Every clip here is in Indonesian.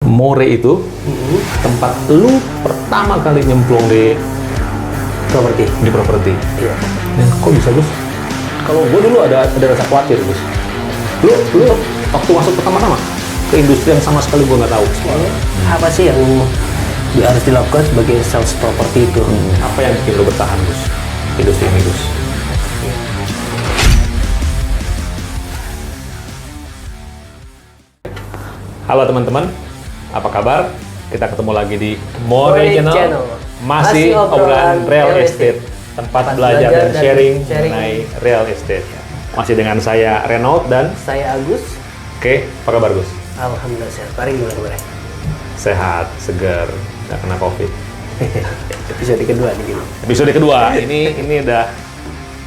More itu tempat lu pertama kali nyemplung di properti. Iya. Dan kok bisa, Gus? Kalau gue dulu ada rasa khawatir, Gus. Lu waktu masuk pertama-tama ke industri yang sama sekali gue nggak tahu. Apa sih yang harus dilakukan sebagai sales properti itu? Apa yang bikin lu bertahan, Gus? Industri ini, Gus. Halo teman-teman, apa kabar? Kita ketemu lagi di More Channel. Masih obrolan real estate, tempat belajar dan sharing mengenai real estate. Masih dengan saya Renault dan Saya Agus. Oke, apa kabar, Gus? Alhamdulillah sehat. Pari gimana kabarnya? Sehat, segar, nggak kena COVID. Episode kedua nih gitu. Episode kedua, ini udah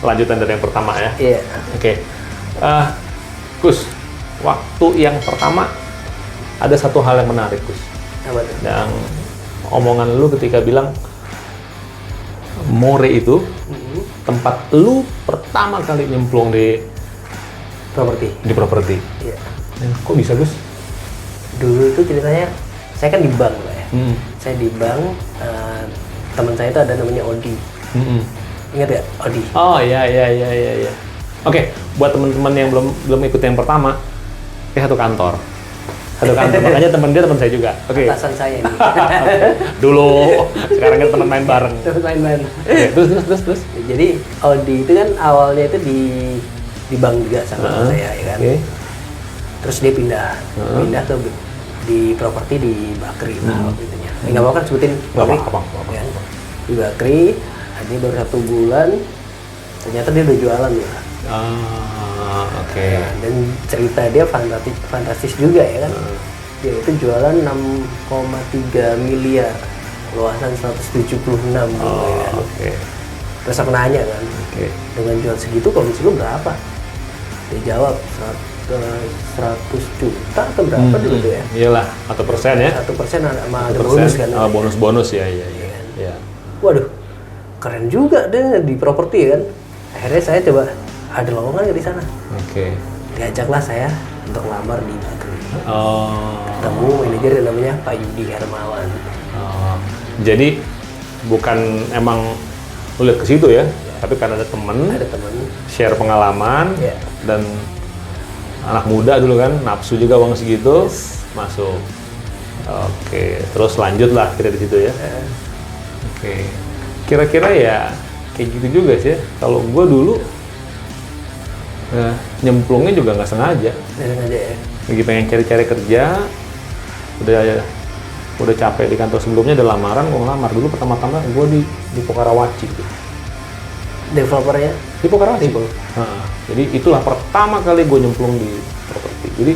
lanjutan dari yang pertama ya. Iya. Oke, Gus, waktu yang pertama ada satu hal yang menarik, Gus. Apa tuh? Yang omongan lu ketika bilang More itu tempat lu pertama kali nyemplung di properti. Iya. Dan kok bisa, Gus? Dulu itu ceritanya, saya kan di bank lah ya. Saya di bank, teman saya itu ada namanya Odi. Ingat ya, Odi? Oh iya. Oke, buat teman-teman yang belum ikut yang pertama, satu kantor. Makanya teman dia teman saya juga. Oke. Atasan saya ini. Dulu, sekarang kita teman main bareng. Main-main. Oke, terus. Jadi Odi itu kan awalnya itu di bank juga sama saya ya kan. Oke. Terus dia pindah ke di properti di Bakri waktu itu nya. Nggak mau kan sebutin Nggak Bakri? apa-apa. Ya. Di Bakri, dia baru 1 bulan, ternyata dia udah jualan ya. Oke. Dan cerita dia fantastis juga ya kan. Dia itu jualan 6,3 miliar, luasan 176 gitu ya kan. Oke. Terus aku nanya kan, dengan jual segitu komisi lu berapa? Dia jawab 100 juta atau berapa dulu tuh ya? Iyalah, 1% ya. 1% sama ada 1%, bonus kan? bonus ya. Iya. Waduh, keren juga deh di properti ya kan. Akhirnya saya coba, ada lowongan nggak di sana? Oke. Diajaklah saya untuk ngelamar di Bakri. Oh. Ketemu manajer yang namanya Pak Yudi Hermawan. Jadi bukan emang lu lihat ke situ ya, tapi karena ada temen share pengalaman dan anak muda dulu kan, nafsu juga uang segitu, masuk. Oke, terus lanjut lah kita di situ ya. Oke, kira-kira ya kayak gitu juga sih. Kalau gue dulu nyemplungnya juga nggak sengaja. Ya. Lagi pengen cari-cari kerja, udah capek di kantor sebelumnya, ada lamaran, gue ngelamar. Dulu pertama-tama gue di Pokarawaci gitu. Developernya? Di Pokarawaci. Jadi itulah pertama kali gue nyemplung di properti. Jadi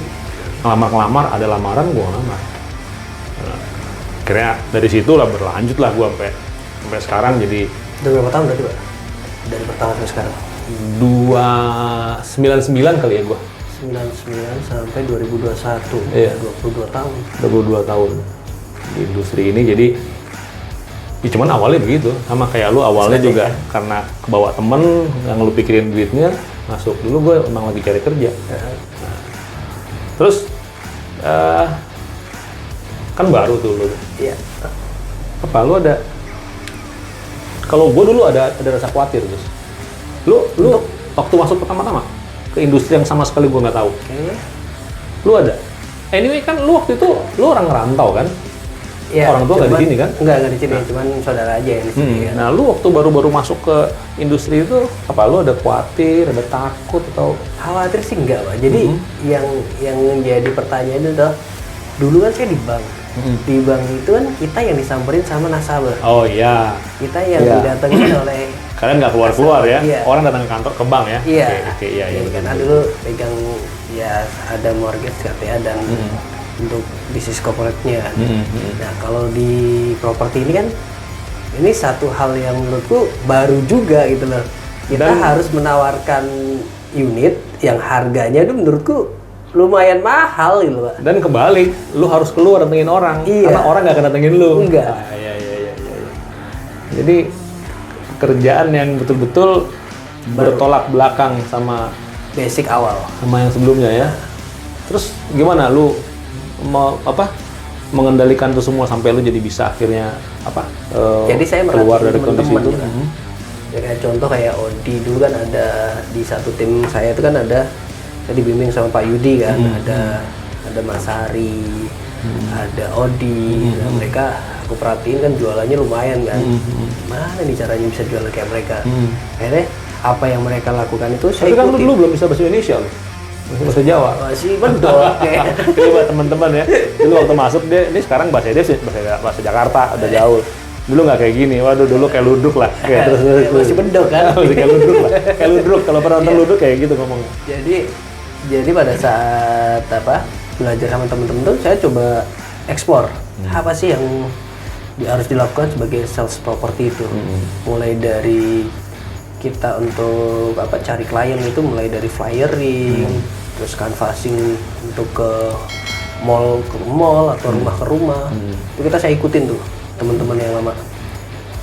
ngelamar, ada lamaran, gue ngelamar. Akhirnya dari situ lah berlanjut lah gue sampai sekarang. Jadi udah berapa tahun berarti, Pak? Dari pertama sampai sekarang? 299 kali ya gue. 99 sampai 2021. Iya. 22 tahun. 22 tahun di industri ini. Jadi ya cuman awalnya begitu, sama kayak lu awalnya juga karena kebawa temen yang lu pikirin duitnya masuk. Dulu gue emang lagi cari kerja. Terus kan baru tuh lu. Iya. Apa lu ada? Kalau gue dulu ada rasa khawatir, Gus. Lu waktu masuk pertama-tama ke industri yang sama sekali gue nggak tahu. Lu ada? Anyway kan lu waktu itu lu orang ngerantau kan? Ya, orang tua nggak di sini kan? Nggak di sini, cuman saudara aja yang di sini kan. Nah, lu waktu baru masuk ke industri itu, apa lu ada khawatir, ada takut atau? Khawatir sih enggak, Pak. Jadi yang jadi pertanyaan itu adalah, dulu kan saya di bank. Di bank itu kan kita yang disamperin sama nasabah. Oh iya. Kita yang didatengin oleh. Kalian nggak keluar ya? Iya. Orang datang ke kantor, ke bank ya? Iya. Oke, iya. Karena dulu pegang ya ada mortgage KTA dan untuk bisnis corporate-nya kan. Nah, kalau di properti ini kan, ini satu hal yang menurutku baru juga gitu loh. Kita harus menawarkan unit yang harganya itu menurutku lumayan mahal gitu, Pak. Dan kebalik, lu harus keluar datengin orang. Iya. Karena orang nggak akan datengin lu. Enggak. Iya. Jadi kerjaan yang betul-betul bertolak belakang sama basic awal. Sama yang sebelumnya ya. Terus gimana lu mengendalikan itu semua sampai lu jadi bisa akhirnya Jadi saya keluar dari merhatiin kondisi itu? teman-teman ya, kayak contoh kayak Odi dulu kan ada di satu tim saya itu kan ada, saya dibimbing sama Pak Yudi kan, ada Mas Hari, ada Odi, nah, mereka aku perhatiin kan jualannya lumayan kan, gimana nih caranya bisa jualan kayak mereka? Akhirnya apa yang mereka lakukan itu saya Tapi kan lu ikutin. dulu belum bisa bahasa Indonesia lu. Masih bahasa Jawa. Masih bedok kayak. Jadi buat teman-teman ya, dulu waktu masuk dia sekarang bahasa bahasa Jakarta udah jauh. Dulu nggak kayak gini, waduh dulu kayak ludruk lah. Kayak terus Masih bedok kan? Masih kayak ludruk lah. Kayak ludruk, kalau pernah nonton ludruk kayak gitu ngomong. Jadi pada saat belajar sama teman-teman tuh saya coba explore apa sih yang harus dilakukan sebagai sales property itu. Mulai dari kita untuk cari klien itu mulai dari flyering, terus canvassing untuk ke mall atau rumah ke rumah. Itu saya ikutin tuh teman-teman yang lama.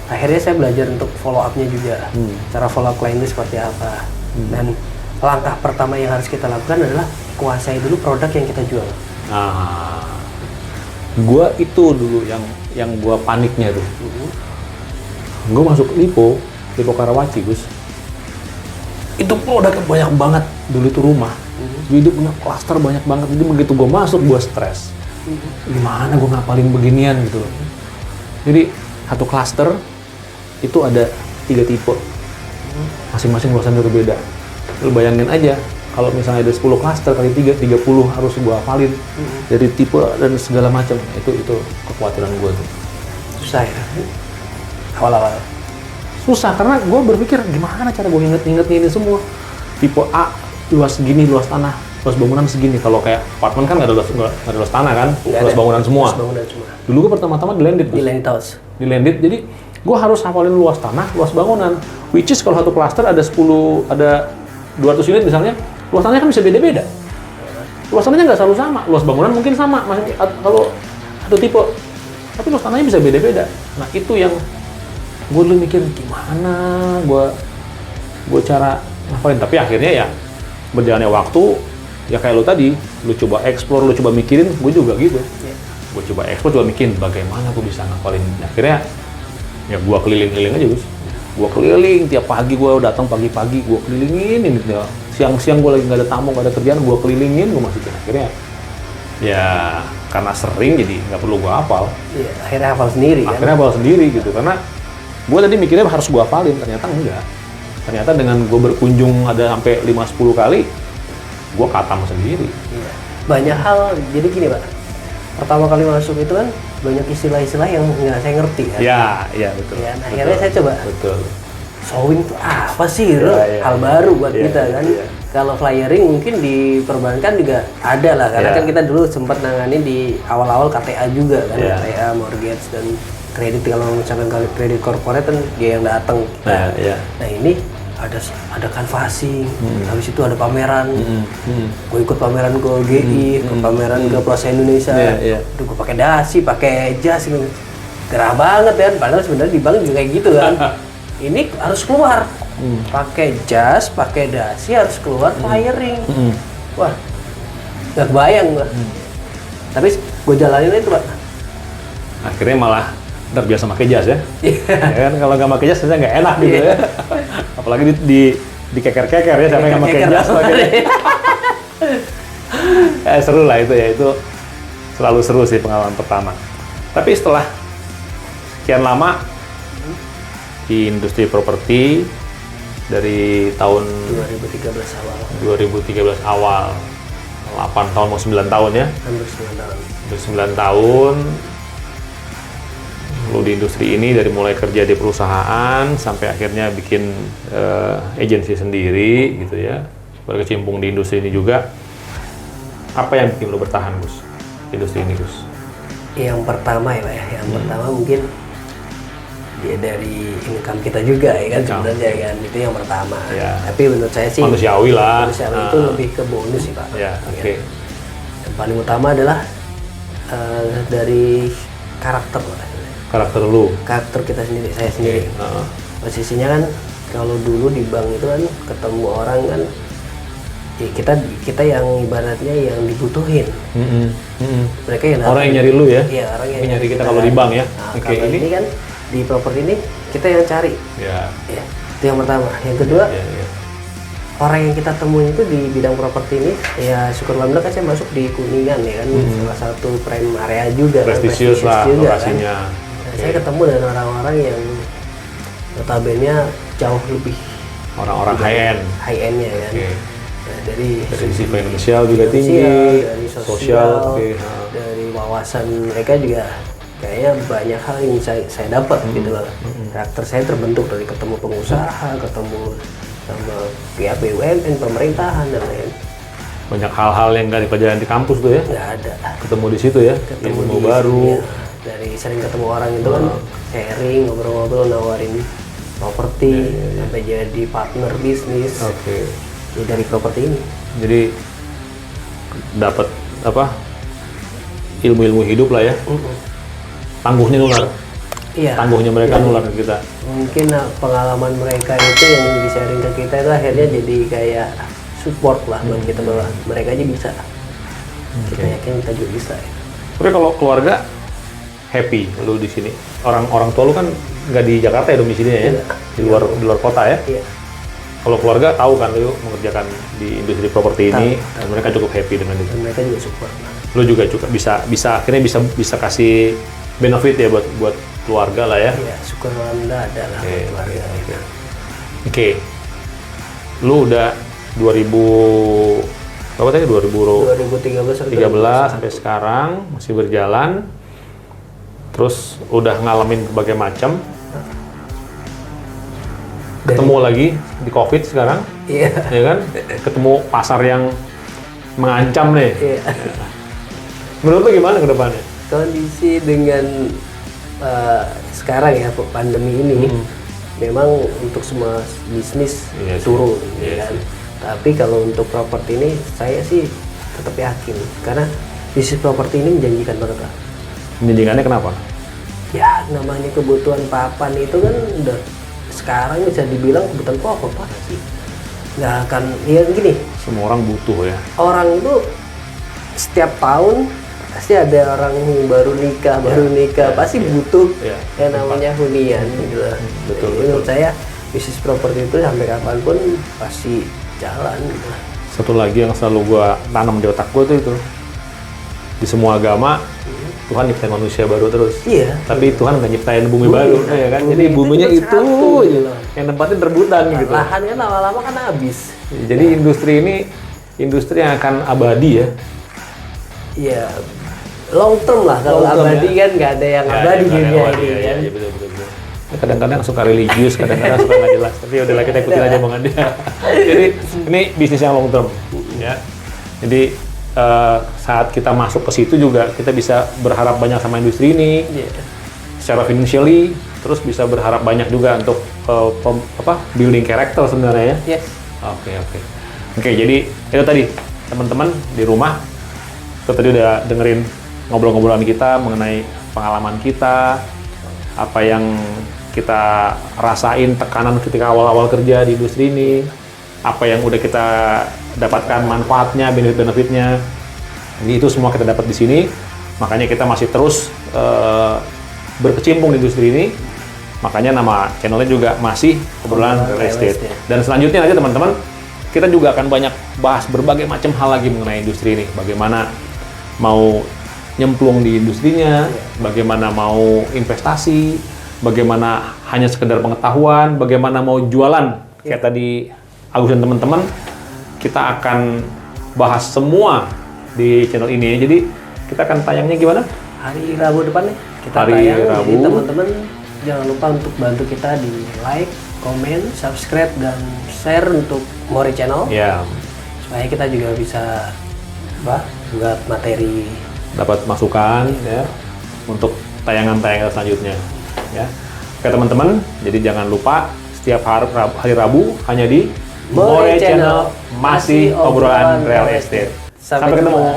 Akhirnya saya belajar untuk follow up-nya juga. Cara follow up klien itu seperti apa. Dan langkah pertama yang harus kita lakukan adalah kuasai dulu produk yang kita jual. Gua itu dulu yang gua paniknya tuh. Gua masuk Lipo Karawaci, Gus. Itu produknya banyak banget dulu itu rumah. Jadi punya klaster banyak banget. Jadi begitu gua masuk gua stres. Gimana gua ngapalin beginian gitu loh. Jadi satu klaster itu ada 3 tipe. Masing-masing luasan berbeda. Lu bayangin aja, kalau misalnya ada 10 klaster kali 3, 30 harus gua hafalin dari tipe dan segala macam. Itu kekhawatiran gua tuh. Susah ya? Awal-awal? Susah, karena gua berpikir gimana cara gua inget ini semua. Tipe A, luas segini, luas tanah, luas bangunan segini. Kalau kayak apartemen kan nggak ada luas tanah kan, luas bangunan semua. Luas bangunan semua. Dulu gua pertama-tama di landed. Di landed house. Di landed, jadi gua harus hafalin luas tanah, luas bangunan. Which is kalau satu klaster ada 200 unit misalnya, luas tanahnya kan bisa beda-beda. Luas tanahnya nggak selalu sama, luas bangunan mungkin sama, kalau satu tipe. Tapi luas tanahnya bisa beda-beda. Nah itu yang gue dulu mikir gimana gue cara ngapain. Tapi akhirnya ya berjalannya waktu, ya kayak lo tadi, lo coba explore, lo coba mikirin, gue juga gitu. Gue coba explore, coba mikirin bagaimana gue bisa ngapalin. Akhirnya ya gue keliling-keliling aja, Gus. Gue keliling tiap pagi, gue datang pagi-pagi, gue kelilingin ini. Siang-siang gue lagi nggak ada tamu, nggak ada kerjaan, gue kelilingin, gue masukin. Akhirnya ya karena sering jadi nggak perlu gue hafal. Iya, akhirnya hafal sendiri kan? Akhirnya hafal sendiri gitu, karena gue tadi mikirnya harus gue hafalin, ternyata enggak. Ternyata dengan gue berkunjung ada sampai 5-10 kali, gue katam sendiri. Iya. Banyak hal, jadi gini Pak, pertama kali masuk itu kan banyak istilah-istilah yang nggak saya ngerti kan? Iya betul. Ya, nah, akhirnya saya coba showing itu apa sih, hal iya. baru buat Iya, kita kan. iya. Kalau flyering mungkin di perbankan juga ada lah, karena Iya. kan kita dulu sempat nangani di awal-awal KTA juga kan, Iya. KTA, mortgage dan kredit. Kalau misalkan kredit corporate kan dia yang datang. Iya. Nah ini ada canvassing, habis itu ada pameran. Gue ikut pameran ke GI, ke pameran ke Plaza Indonesia. Iya. Tuh gue pakai dasi, pakai jas gitu. Gerah banget kan, padahal sebenarnya di bank juga kayak gitu kan. Ini harus keluar, pakai jas, pakai dasi, harus keluar flyering. Wah, nggak kebayang gua. Tapi gue jalanin itu Pak. Akhirnya malah terbiasa pakai jas ya. Ya kan kalau nggak pakai jas saya nggak enak gitu ya. Apalagi di keker-keker ya, siapa yang nggak pakai jas pakai. Seru lah itu ya, itu selalu seru sih pengalaman pertama. Tapi setelah sekian lama di industri properti dari tahun 2013 awal 8 tahun mau 9 tahun ya. Hampir 9 tahun. Hampir 9 tahun lu di industri ini, dari mulai kerja di perusahaan sampai akhirnya bikin agensi sendiri gitu ya, berkecimpung di industri ini juga. Apa yang bikin lu bertahan, Gus, di industri ini, Gus? Yang pertama ya Pak ya, yang pertama mungkin ya dari income kita juga ya kan, sebenarnya kan itu yang pertama. Ya. Tapi menurut saya sih Manusiawi lah. manusiawi itu lebih ke bonus sih Pak. Ya, oke. Yang paling utama adalah dari karakter Pak. Karakter lu. Karakter kita sendiri, saya sendiri. Heeh. Posisinya kan kalau dulu di bank itu kan ketemu orang kan ya kita yang ibaratnya yang dibutuhin. Mereka yang orang yang nyari lu ya? Iya, orang yang nyari kita kalau di bank ya. Nah, kalau ini kan di properti ini kita yang cari. Ya. Ya, itu yang pertama. Yang kedua, orang yang kita temuin itu di bidang properti ini, ya syukur alhamdulillah kan saya masuk di Kuningan ya kan, salah satu prime area juga, prestisius lah juga, lokasinya. Kan. Nah, saya ketemu dengan orang-orang yang notabene jauh lebih orang-orang high end-nya kan. Nah, dari sisi finansial juga tinggi, dari sosial, dari wawasan mereka juga kayaknya banyak hal yang saya dapat gitu loh. Karakter saya terbentuk dari ketemu pengusaha, ketemu sama pihak BUMN, pemerintahan dan lain. Banyak hal-hal yang nggak dipelajarin di kampus tuh ya? Nggak ada. Ketemu di situ ya? Ketemu ilmu baru. Ya, dari sering ketemu orang itu kan sharing, ngobrol-ngobrol, nawarin properti, sampai jadi partner bisnis. Ya, dari properti ini. Jadi dapat apa? Ilmu-ilmu hidup lah ya. Tangguhnya nular. Iya. Tangguhnya mereka nular ke kita. Mungkin pengalaman mereka itu yang di-sharing ke kita itu akhirnya jadi kayak support lah buat kita bahwa mereka aja bisa. Kita yakin kita juga bisa. Tapi kalau keluarga happy lu di sini. Orang tua lu kan nggak di Jakarta ya domisilinya ya? Di luar kota ya? Iya. Kalau keluarga tahu kan lu mengerjakan di industri properti ini dan mereka cukup happy dengan itu. Dan mereka juga support. Lu juga bisa akhirnya bisa kasih benefit ya buat keluarga lah ya. Iya, syukur alhamdulillah ada lah buat keluarga. Oke. Lu udah 2013 sampai sekarang masih berjalan. Terus udah ngalamin berbagai macam. Ketemu lagi di COVID sekarang. Iya. Ya kan? Ketemu pasar yang mengancam nih. Iya. Menurut lu gimana ke depannya? Kondisi dengan sekarang ya pandemi ini memang untuk semua bisnis turun ya kan. Tapi kalau untuk properti ini saya sih tetap yakin karena bisnis properti ini menjanjikan banget lah. Menjanjikannya kenapa? Ya namanya kebutuhan papan itu kan udah sekarang bisa dibilang kebutuhan pokok Pak sih. Nggak akan ya gini. Semua orang butuh ya. Orang itu setiap tahun pasti ada orang yang baru nikah pasti butuh yang namanya hunian gitu lah. Betul. Menurut saya bisnis properti itu sampai kapanpun pasti jalan gitu. Satu lagi yang selalu gua tanam di otak gua tuh itu di semua agama Tuhan nyiptain manusia baru terus. Iya. Tapi Tuhan nggak nyiptain bumi baru, ya kan? Jadi buminya itu yang tempatin rebutan gitu. Lahan kan lama-lama kan habis. Jadi industri ini industri yang akan abadi ya. Iya. Long term lah kalau abadi kan nggak ada yang abadi di dunia ini kan. Iya betul. Kadang-kadang suka religius, kadang-kadang suka nggak jelas. Tapi udahlah kita ikutin aja omongan dia. Jadi ini bisnis yang long term, ya. Jadi saat kita masuk ke situ juga kita bisa berharap banyak sama industri ini, secara financially, terus bisa berharap banyak juga untuk building character sebenarnya ya. Yes. Oke. Jadi itu tadi teman-teman di rumah, kita tadi udah dengerin ngobrol-ngobrolan kita mengenai pengalaman kita, apa yang kita rasain tekanan ketika awal-awal kerja di industri ini, apa yang udah kita dapatkan manfaatnya, benefit-benefitnya. Jadi itu semua kita dapat di sini. Makanya kita masih terus berkecimpung di industri ini. Makanya nama channelnya juga masih Obrolan Real Estate. Dan selanjutnya nanti teman-teman, kita juga akan banyak bahas berbagai macam hal lagi mengenai industri ini. Bagaimana mau nyemplung di industrinya, bagaimana mau investasi, bagaimana hanya sekedar pengetahuan, bagaimana mau jualan. Kayak tadi Agus dan teman-teman, kita akan bahas semua di channel ini. Jadi kita akan tayangnya gimana? Hari Rabu depan nih kita Hari tayang. Rabu. Jadi teman-teman jangan lupa untuk bantu kita di like, komen, subscribe, dan share untuk Mori Channel. Ya. Supaya kita juga bisa buat materi, dapat masukan ya untuk tayangan-tayangan selanjutnya ya. Oke teman-teman, jadi jangan lupa setiap hari Rabu hanya di More Channel masih Obrolan Real Estate. Sampai ketemu.